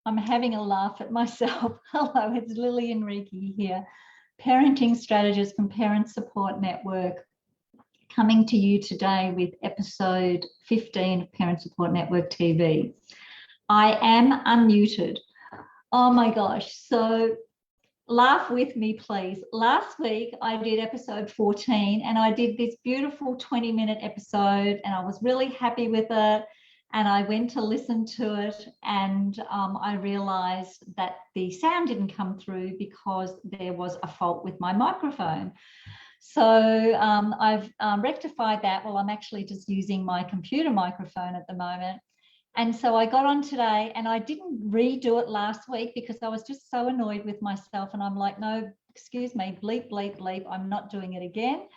I'm having a laugh at myself. Hello, it's Lillian Reiki here, parenting strategist from Parent Support Network, coming to you today with episode 15 of Parent Support Network TV. I am unmuted. Oh my gosh. So laugh with me, please. Last week I did episode 14 and I did this beautiful 20-minute episode and I was really happy with it. And I went to listen to it and I realized that the sound didn't come through because there was a fault with my microphone. So I've rectified that. Well, I'm actually just using my computer microphone at the moment. And so I got on today and I didn't redo it last week because I was just so annoyed with myself. And I'm like, no, excuse me, bleep, bleep, bleep. I'm not doing it again.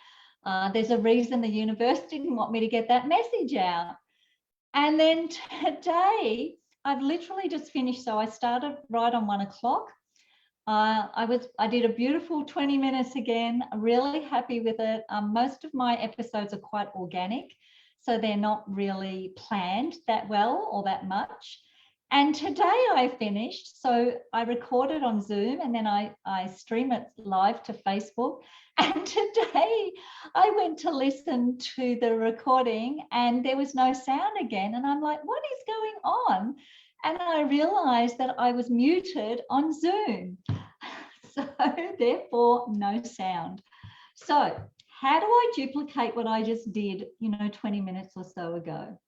There's a reason the universe didn't want me to get that message out. And then today, I've literally just finished. So I started right on 1 o'clock. I did a beautiful 20 minutes again. I'm really happy with it. Most of my episodes are quite organic, so they're not really planned that well or that much. And today I finished. So I recorded on Zoom and then I stream it live to Facebook. And today I went to listen to the recording and there was no sound again. And I'm like, what is going on? And I realized that I was muted on Zoom. So therefore, no sound. So how do I duplicate what I just did, 20 minutes or so ago?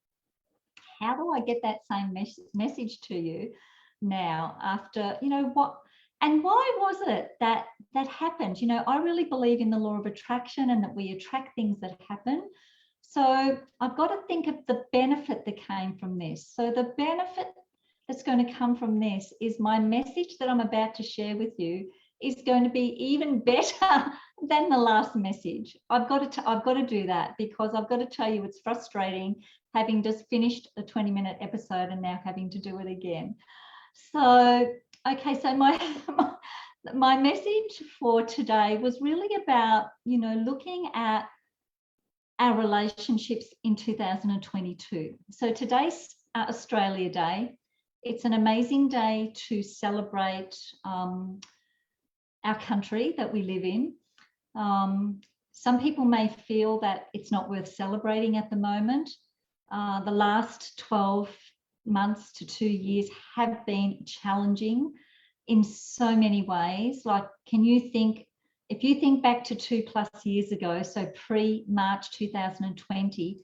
How do I get that same message to you now after, what? And why was it that happened? I really believe in the law of attraction and that we attract things that happen. So I've got to think of the benefit that came from this. So the benefit that's going to come from this is my message that I'm about to share with you is going to be even better than the last message. I've got to do that because I've got to tell you it's frustrating having just finished a 20-minute episode and now having to do it again. So, okay, so my message for today was really about, looking at our relationships in 2022. So today's Australia Day. It's an amazing day to celebrate our country that we live in. Some people may feel that it's not worth celebrating at the moment. The last 12 months to 2 years have been challenging in so many ways. Like, if you think back to 2+ years ago, so pre-March 2020,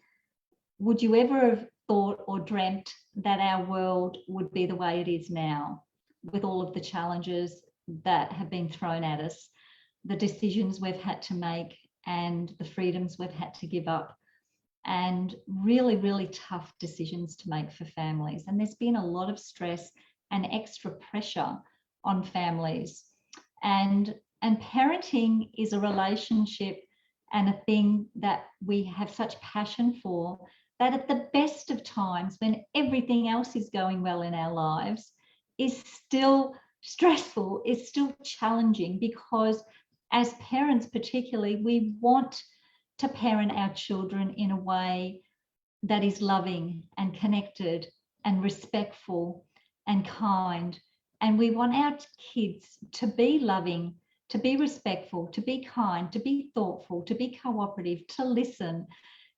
would you ever have thought or dreamt that our world would be the way it is now, with all of the challenges that have been thrown at us, the decisions we've had to make and the freedoms we've had to give up, and really, really tough decisions to make for families. And there's been a lot of stress and extra pressure on families. And parenting is a relationship and a thing that we have such passion for, that at the best of times, when everything else is going well in our lives, is still stressful, is still challenging, because as parents particularly, we want to parent our children in a way that is loving and connected and respectful and kind. And we want our kids to be loving, to be respectful, to be kind, to be thoughtful, to be cooperative, to listen,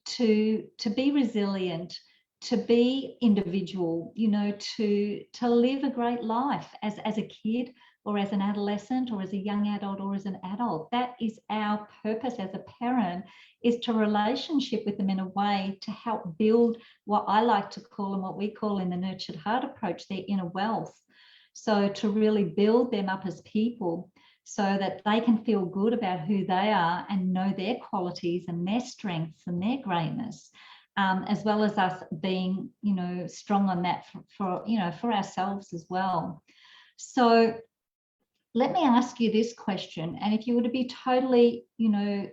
to be resilient, to be individual, to live a great life as a kid or as an adolescent or as a young adult or as an adult. That is our purpose as a parent, is to relationship with them in a way to help build what I like to call, and what we call in the Nurtured Heart approach, their inner wealth. So to really build them up as people so that they can feel good about who they are and know their qualities and their strengths and their greatness, as well as us being, strong on that for ourselves as well. So let me ask you this question. And if you were to be totally,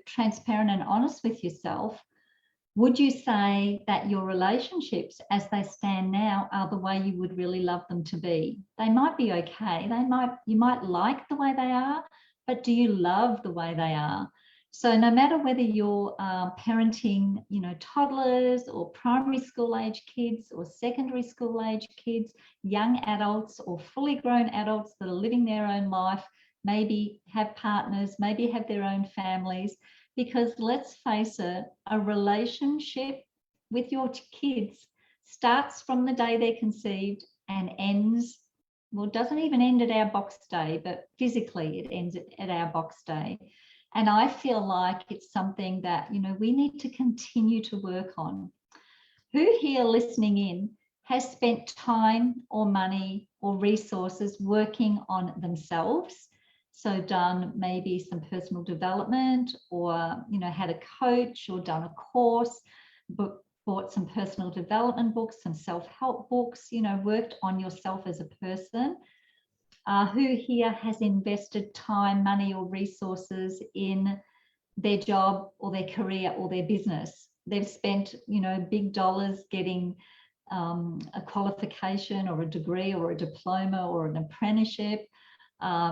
transparent and honest with yourself, would you say that your relationships as they stand now are the way you would really love them to be? They might be okay. You might like the way they are, but do you love the way they are? So no matter whether you're parenting, toddlers or primary school age kids or secondary school age kids, young adults or fully grown adults that are living their own life, maybe have partners, maybe have their own families, because let's face it, a relationship with your kids starts from the day they're conceived and ends, well, it doesn't even end at our box day, but physically it ends at our box day. And I feel like it's something that, we need to continue to work on. Who here listening in has spent time or money or resources working on themselves? So done maybe some personal development, or, had a coach or done a course, bought some personal development books, some self-help books, worked on yourself as a person. Who here has invested time, money, or resources in their job or their career or their business? They've spent, big dollars getting a qualification or a degree or a diploma or an apprenticeship,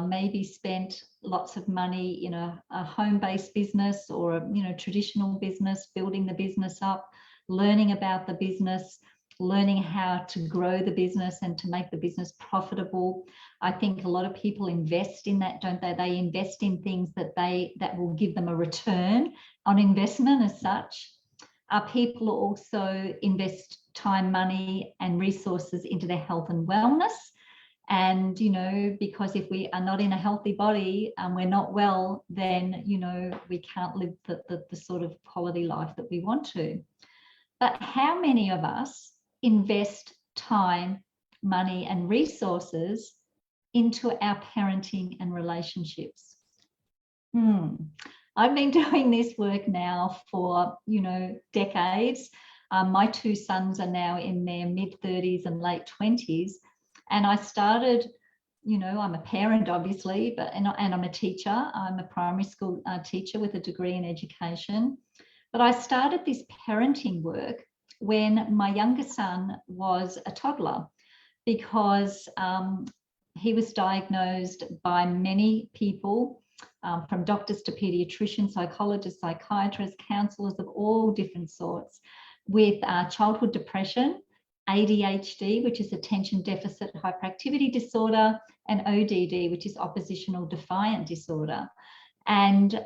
maybe spent lots of money in a home-based business or a traditional business, building the business up, learning about the business, learning how to grow the business and to make the business profitable. I think a lot of people invest in that, don't they? They invest in things that will give them a return on investment as such. People also invest time, money, and resources into their health and wellness. And, because if we are not in a healthy body and we're not well, then, we can't live the sort of quality life that we want to. But how many of us invest time, money, and resources into our parenting and relationships? I've been doing this work now for, decades. My two sons are now in their mid-30s and late 20s. And I started, I'm a parent, obviously, and I'm a teacher. I'm a primary school teacher with a degree in education. But I started this parenting work when my younger son was a toddler, because he was diagnosed by many people, from doctors to pediatricians, psychologists, psychiatrists, counsellors of all different sorts, with childhood depression, ADHD, which is attention deficit hyperactivity disorder, and ODD, which is oppositional defiant disorder. And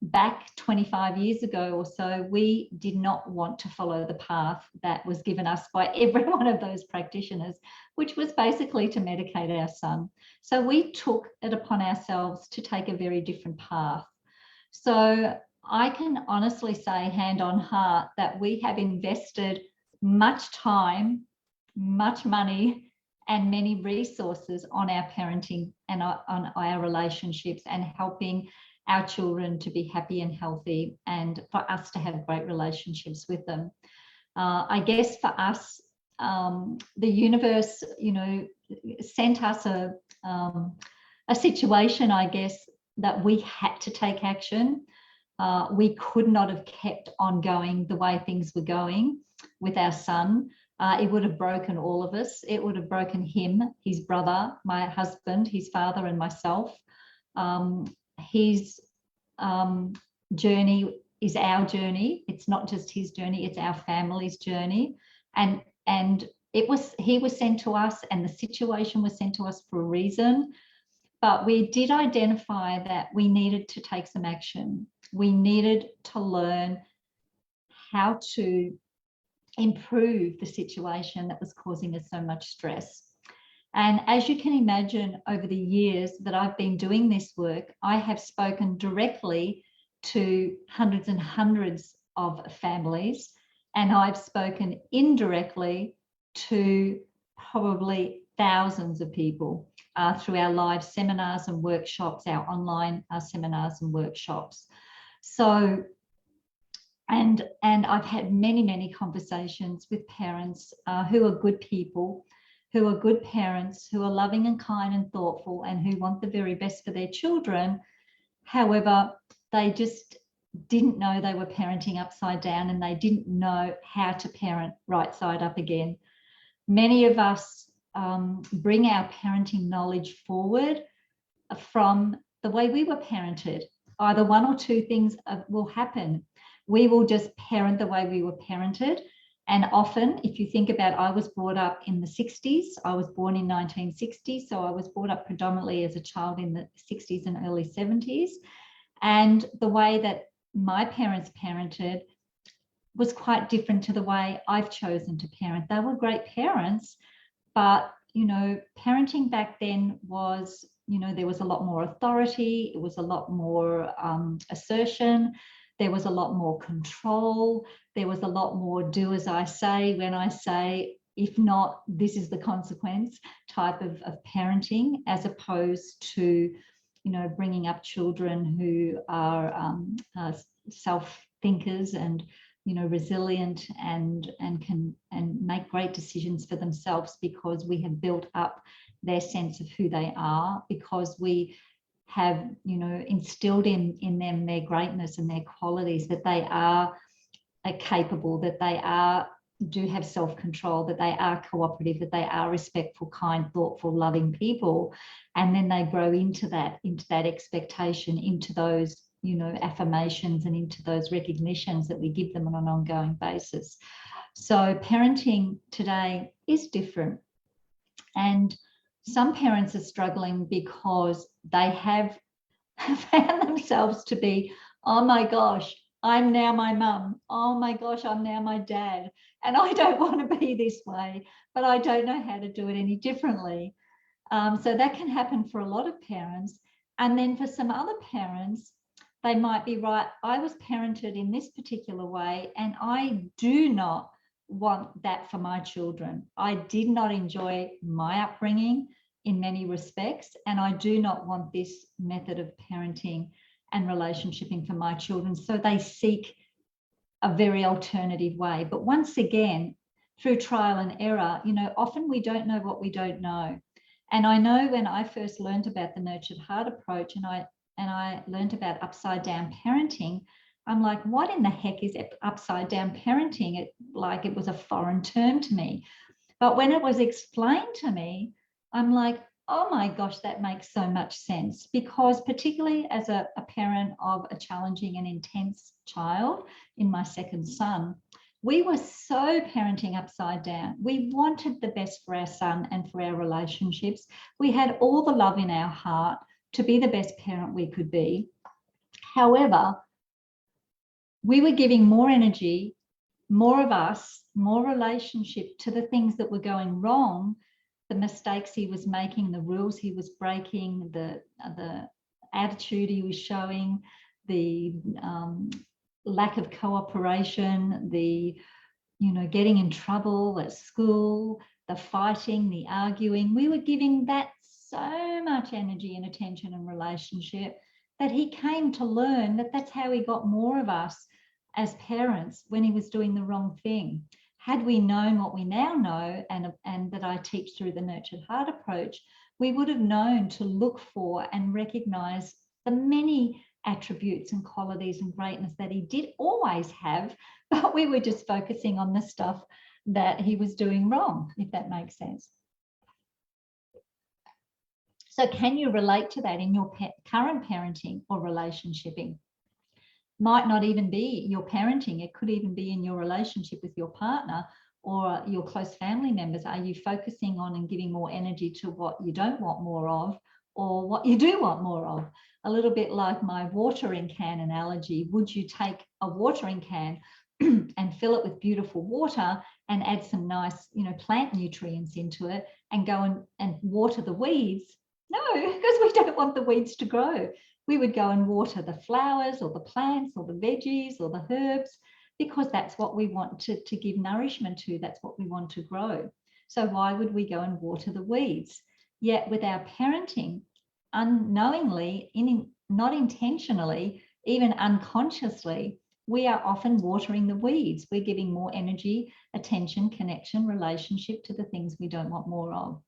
back 25 years ago or so, we did not want to follow the path that was given us by every one of those practitioners, which was basically to medicate our son. So we took it upon ourselves to take a very different path. So I can honestly say, hand on heart, that we have invested much time, much money, and many resources on our parenting and on our relationships, and helping our children to be happy and healthy, and for us to have great relationships with them. I guess for us, the universe, sent us a situation, I guess, that we had to take action. We could not have kept on going the way things were going with our son. It would have broken all of us. It would have broken him, his brother, my husband, his father, and myself. His journey is our journey. It's not just his journey, it's our family's journey. And he was sent to us, and the situation was sent to us for a reason. But we did identify that we needed to take some action. We needed to learn how to improve the situation that was causing us so much stress. And as you can imagine, over the years that I've been doing this work, I have spoken directly to hundreds and hundreds of families, and I've spoken indirectly to probably thousands of people through our live seminars and workshops, our online seminars and workshops. So, and I've had many conversations with parents who are good people, who are good parents, who are loving and kind and thoughtful, and who want the very best for their children. However, they just didn't know they were parenting upside down, and they didn't know how to parent right side up again. Many of us bring our parenting knowledge forward from the way we were parented. either one or two things will happen. We will just parent the way we were parented. And often, if you think about, I was brought up in the 60s. I was born in 1960, so I was brought up predominantly as a child in the 60s and early 70s. And the way that my parents parented was quite different to the way I've chosen to parent. They were great parents, but, you know, parenting back then was, you know, there was a lot more authority. It was a lot more assertion. There was a lot more control. There was a lot more do as I say, when I say, if not, this is the consequence type of parenting, as opposed to, you know, bringing up children who are self-thinkers and, you know, resilient and can make great decisions for themselves, because we have built up their sense of who they are, because we have, you know, instilled in them their greatness and their qualities, that they are capable, that they do have self-control, that they are cooperative, that they are respectful, kind, thoughtful, loving people. And then they grow into that expectation, into those, you know, affirmations, and into those recognitions that we give them on an ongoing basis. So parenting today is different. And some parents are struggling because they have found themselves to be, oh my gosh, I'm now my mum. Oh my gosh, I'm now my dad. And I don't want to be this way, but I don't know how to do it any differently. So that can happen for a lot of parents. And then for some other parents, they might be right, I was parented in this particular way, and I do not want that for my children. I did not enjoy my upbringing in many respects, and I do not want this method of parenting and relationshiping for my children. So they seek a very alternative way. But once again, through trial and error, you know, often we don't know what we don't know. And I know when I first learned about the Nurtured Heart approach, and I learned about upside down parenting, I'm like, what in the heck is upside down parenting? It was a foreign term to me. But when it was explained to me, I'm like, oh my gosh, that makes so much sense. Because particularly as a parent of a challenging and intense child in my second son, we were so parenting upside down. We wanted the best for our son and for our relationships. We had all the love in our heart to be the best parent we could be. However, we were giving more energy, more of us, more relationship to the things that were going wrong, the mistakes he was making, the rules he was breaking, the attitude he was showing, the lack of cooperation, the, you know, getting in trouble at school, the fighting, the arguing. We were giving that so much energy and attention and relationship that he came to learn that that's how he got more of us as parents when he was doing the wrong thing. Had we known what we now know, and that I teach through the Nurtured Heart approach, we would have known to look for and recognize the many attributes and qualities and greatness that he did always have, but we were just focusing on the stuff that he was doing wrong, if that makes sense. So can you relate to that in your current parenting or relationshiping? Might not even be your parenting. It could even be in your relationship with your partner or your close family members. Are you focusing on and giving more energy to what you don't want more of, or what you do want more of? A little bit like my watering can analogy. Would you take a watering can and fill it with beautiful water and add some nice, you know, plant nutrients into it and go and water the weeds? No, because we don't want the weeds to grow. We would go and water the flowers or the plants or the veggies or the herbs, because that's what we want to give nourishment to. That's what we want to grow. So why would we go and water the weeds? Yet with our parenting, unknowingly, not intentionally, even unconsciously, we are often watering the weeds. We're giving more energy, attention, connection, relationship to the things we don't want more of.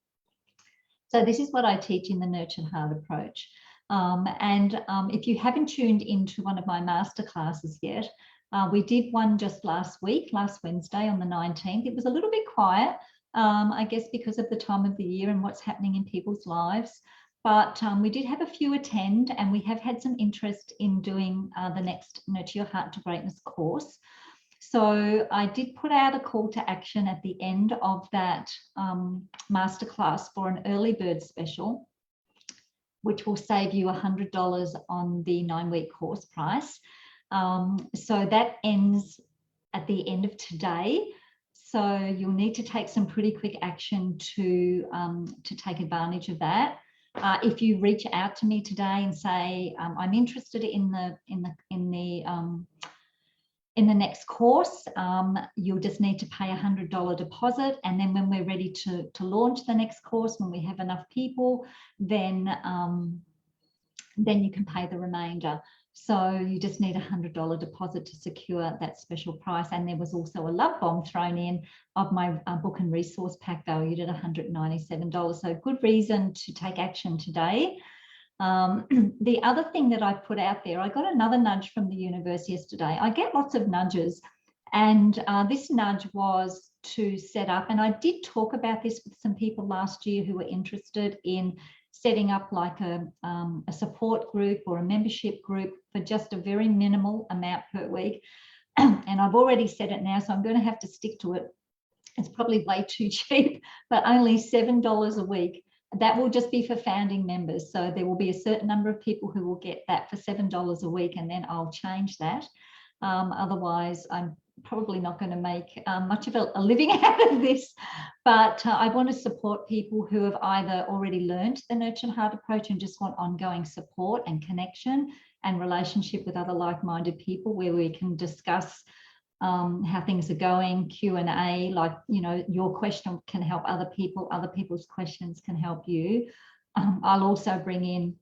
So this is what I teach in the Nurtured Heart approach. If you haven't tuned into one of my masterclasses yet, we did one just last Wednesday on the 19th. It was a little bit quiet, I guess because of the time of the year and what's happening in people's lives. But we did have a few attend, and we have had some interest in doing the next Nurture Your Heart to Greatness course. So I did put out a call to action at the end of that masterclass for an early bird special, which will save you $100 on the 9-week course price. So that ends at the end of today. So you'll need to take some pretty quick action to take advantage of that. If you reach out to me today and say I'm interested in the next course, you'll just need to pay $100 deposit, and then when we're ready to launch the next course, when we have enough people, then you can pay the remainder. So you just need $100 deposit to secure that special price. And there was also a love bomb thrown in of my book and resource pack valued at $197. So good reason to take action today. The other thing that I put out there, I got another nudge from the universe yesterday. I get lots of nudges, and this nudge was to set up, and I did talk about this with some people last year who were interested in setting up like a support group or a membership group for just a very minimal amount per week. And I've already said it now, so I'm going to have to stick to it. It's probably way too cheap, but only $7 a week. That will just be for founding members. So there will be a certain number of people who will get that for $7 a week, and then I'll change that. Otherwise, I'm probably not going to make much of a living out of this. But I want to support people who have either already learned the Nurture Heart approach and just want ongoing support and connection and relationship with other like-minded people, where we can discuss how things are going, Q&A, like, you know, your question can help other people, other people's questions can help you. I'll also bring in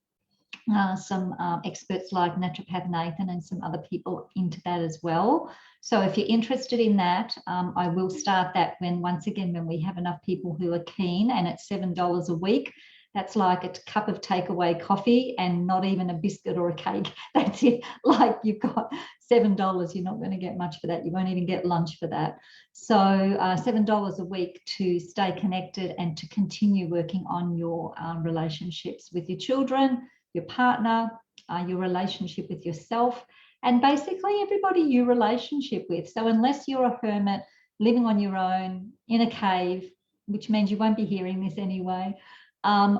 some experts like Naturopath Nathan and some other people into that as well. So if you're interested in that, I will start that once again, when we have enough people who are keen, and it's $7 a week. That's like a cup of takeaway coffee and not even a biscuit or a cake. That's it. Like, you've got $7. You're not going to get much for that. You won't even get lunch for that. So $7 a week to stay connected and to continue working on your relationships with your children, your partner, your relationship with yourself, and basically everybody you relationship with. So unless you're a hermit living on your own in a cave, which means you won't be hearing this anyway,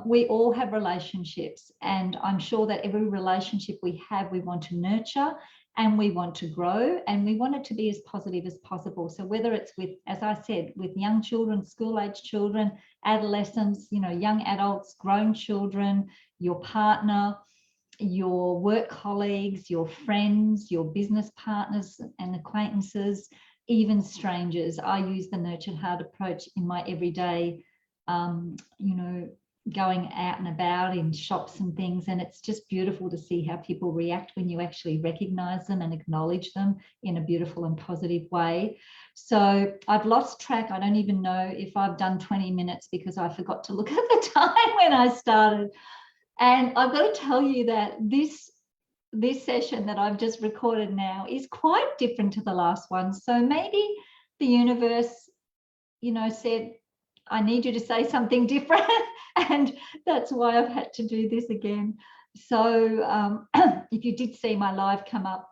we all have relationships, and I'm sure that every relationship we have, we want to nurture and we want to grow, and we want it to be as positive as possible. So whether it's with, as I said, with young children, school-age children, adolescents, you know, young adults, grown children, your partner, your work colleagues, your friends, your business partners and acquaintances, even strangers. I use the Nurtured Heart approach in my everyday, you know, going out and about in shops and things, and it's just beautiful to see how people react when you actually recognize them and acknowledge them in a beautiful and positive way. So I've lost track. I don't even know if I've done 20 minutes because I forgot to look at the time when I started. And I've got to tell you that this session that I've just recorded now is quite different to the last one. So maybe the universe, you know, said, I need you to say something different. And that's why I've had to do this again. So if you did see my live come up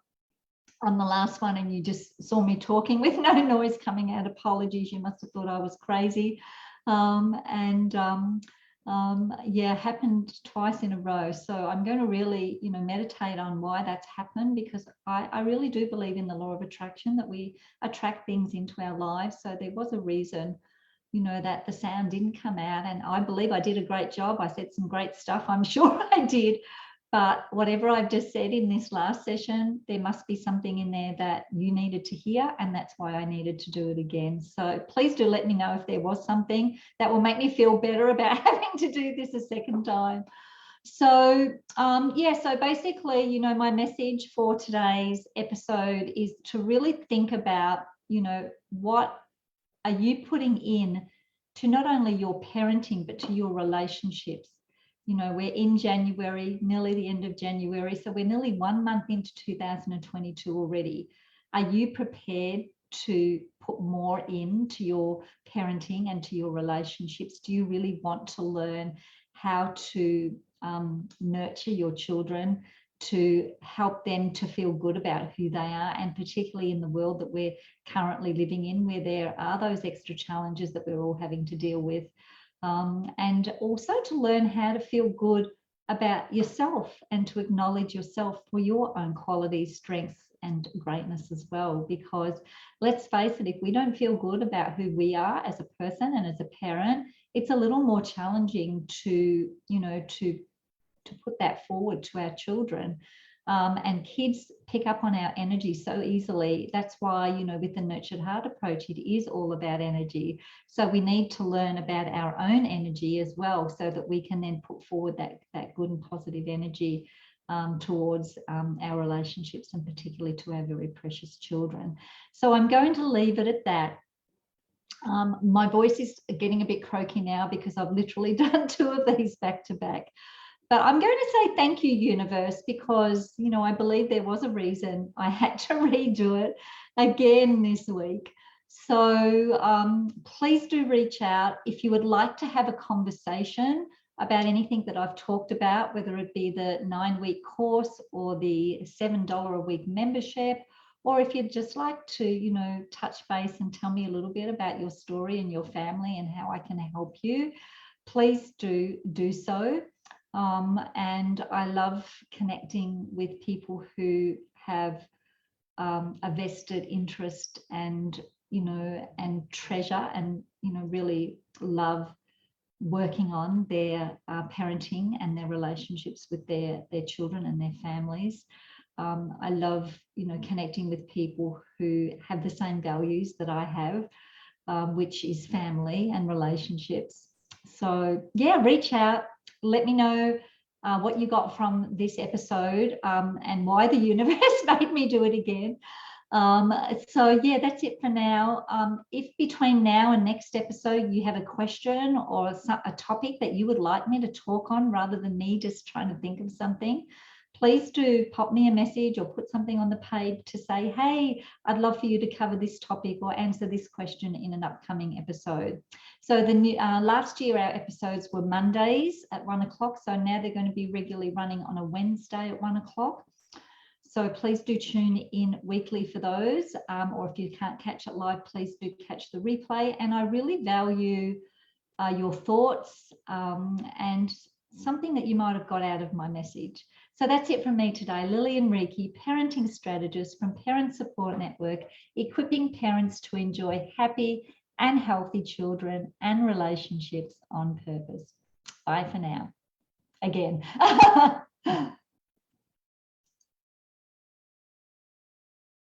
on the last one and you just saw me talking with no noise coming out, apologies, you must have thought I was crazy. Yeah, happened twice in a row. So I'm going to really, you know, meditate on why that's happened, because I really do believe in the law of attraction, that we attract things into our lives. So there was a reason, you know, that the sound didn't come out, and I believe I did a great job. I said some great stuff, I'm sure I did. But whatever I've just said in this last session, there must be something in there that you needed to hear, and that's why I needed to do it again. So please do let me know if there was something that will make me feel better about having to do this a second time. So yeah, so basically, you know, my message for today's episode is to really think about, you know, what are you putting in to not only your parenting, but to your relationships. You know, we're in January, nearly the end of January. So we're nearly 1 month into 2022 already. Are you prepared to put more into your parenting and to your relationships? Do you really want to learn how to nurture your children, to help them to feel good about who they are, and particularly in the world that we're currently living in, where there are those extra challenges that we're all having to deal with. And also to learn how to feel good about yourself and to acknowledge yourself for your own qualities, strengths, and greatness as well. Because let's face it, if we don't feel good about who we are as a person and as a parent, it's a little more challenging to, to put that forward to our children. And kids pick up on our energy so easily. That's why, with the Nurtured Heart approach, it is all about energy. So we need to learn about our own energy as well, so that we can then put forward that good and positive energy towards our relationships, and particularly to our very precious children. So I'm going to leave it at that. My voice is getting a bit croaky now because I've literally done 2 of these back to back. But I'm going to say thank you, universe, because, I believe there was a reason I had to redo it again this week. So please do reach out if you would like to have a conversation about anything that I've talked about, whether it be the 9-week course or the $7 a week membership, or if you'd just like to, touch base and tell me a little bit about your story and your family and how I can help you, please do so. And I love connecting with people who have a vested interest and, and treasure and, really love working on their parenting and their relationships with their children and their families. I love, connecting with people who have the same values that I have, which is family and relationships. So yeah, reach out. Let me know what you got from this episode and why the universe made me do it again. So yeah, that's it for now. If between now and next episode you have a question or a topic that you would like me to talk on, rather than me just trying to think of something, please do pop me a message or put something on the page to say, hey, I'd love for you to cover this topic or answer this question in an upcoming episode. So last year our episodes were Mondays at 1 o'clock. So now they're going to be regularly running on a Wednesday at 1 o'clock. So please do tune in weekly for those. Or if you can't catch it live, please do catch the replay. And I really value your thoughts and something that you might have got out of my message. So that's it from me today. Lillian Reiki, parenting strategist from Parent Support Network, equipping parents to enjoy happy and healthy children and relationships on purpose. Bye for now. Again.